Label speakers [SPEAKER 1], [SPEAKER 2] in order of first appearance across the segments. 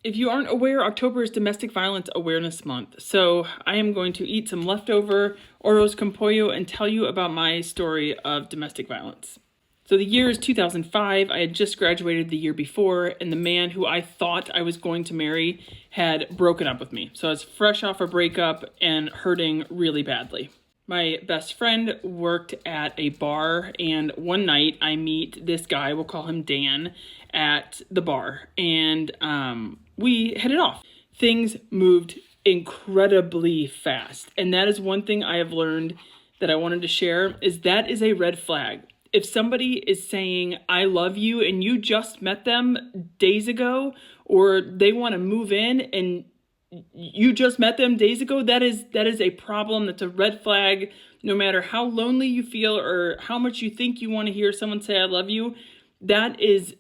[SPEAKER 1] If you aren't aware, October is Domestic Violence Awareness Month. So I am going to eat some leftover arroz con pollo and tell you about my story of domestic violence. So the year is 2005. I had just graduated the year before, and the man who I thought I was going to marry had broken up with me. So I was fresh off a breakup and hurting really badly. My best friend worked at a bar, and one night I meet this guy, we'll call him Dan, at the bar, and we headed off. Things moved incredibly fast, and that is one thing I have learned that I wanted to share, is that is a red flag. If somebody is saying, I love you, and you just met them days ago, or they want to move in and you just met them days ago, that is a problem. That's a red flag. No matter how lonely you feel or how much you think you want to hear someone say, I love you, that is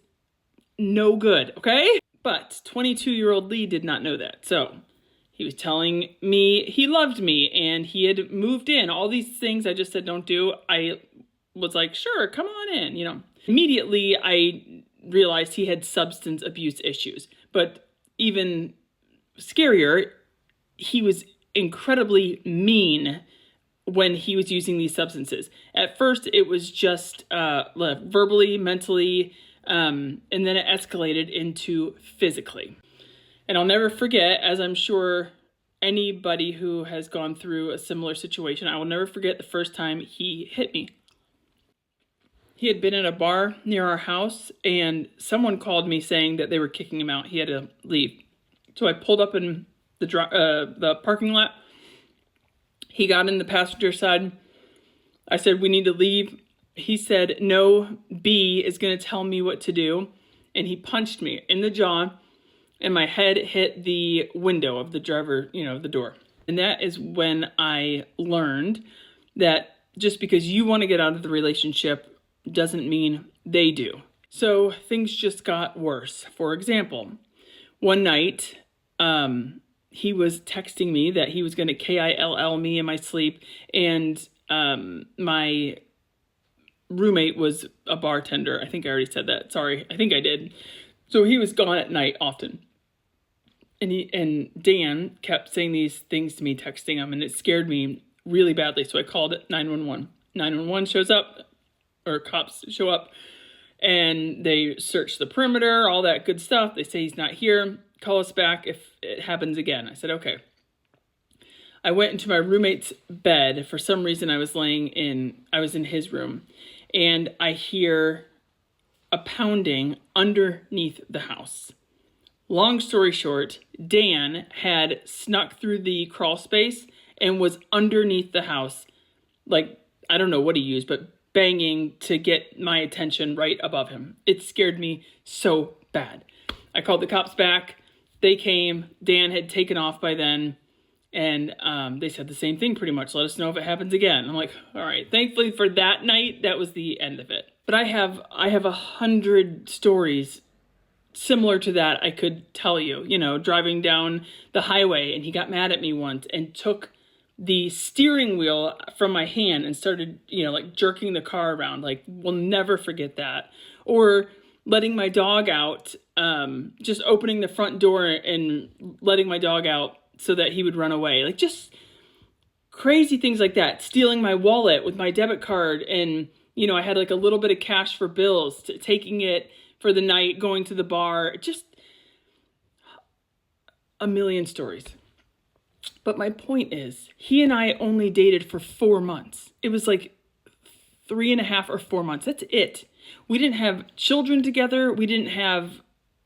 [SPEAKER 1] no good, okay? But 22-year-old Lee did not know that. So he was telling me he loved me and he had moved in. All these things I just said don't do. I was like, sure, come on in, Immediately, I realized he had substance abuse issues. But even scarier, he was incredibly mean when he was using these substances. At first, it was just verbally, mentally, and then it escalated into physically. And I'll never forget, as I'm sure anybody who has gone through a similar situation, I will never forget the first time he hit me. He had been at a bar near our house, and someone called me saying that they were kicking him out. He had to leave. So I pulled up in the parking lot. He got in the passenger side. I said, we need to leave. He said, no, B is going to tell me what to do. And he punched me in the jaw, and my head hit the window of the driver, the door. And that is when I learned that just because you want to get out of the relationship doesn't mean they do. So things just got worse. For example, one night, he was texting me that he was going to KILL me in my sleep, and my roommate was a bartender. I think I already said that. Sorry, I think I did. So he was gone at night often. And Dan kept saying these things to me, texting him, and it scared me really badly. So I called 911. 911 shows up, or cops show up, and they search the perimeter, all that good stuff. They say he's not here. Call us back if it happens again. I said, okay. I went into my roommate's bed. For some reason, I was in his room, and I hear a pounding underneath the house. Long story short, Dan had snuck through the crawl space and was underneath the house. Like, I don't know what he used, but banging to get my attention right above him. It scared me so bad. I called the cops back. They came. Dan had taken off by then. And they said the same thing pretty much. Let us know if it happens again. I'm like, all right. Thankfully for that night, that was the end of it. But I have 100 stories similar to that I could tell you. Driving down the highway, and he got mad at me once and took the steering wheel from my hand and started, jerking the car around. Like, we'll never forget that. Or letting my dog out, just opening the front door and letting my dog out so that he would run away. Like, just crazy things like that. Stealing my wallet with my debit card, and, I had like a little bit of cash for bills, taking it for the night, going to the bar. Just a million stories. But my point is, he and I only dated for 4 months. It was like 3.5 or 4 months. That's it. We didn't have children together. We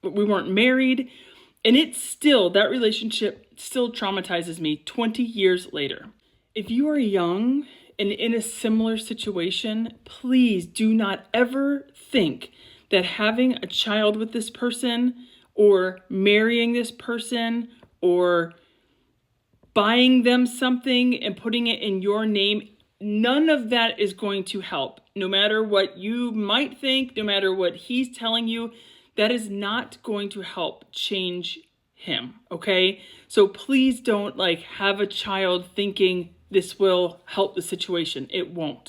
[SPEAKER 1] weren't married. And that relationship still traumatizes me 20 years later. If you are young and in a similar situation, please do not ever think that having a child with this person, or marrying this person, or buying them something and putting it in your name, none of that is going to help. No matter what you might think, no matter what he's telling you, that is not going to help change him, okay? So please don't have a child thinking this will help the situation. It won't.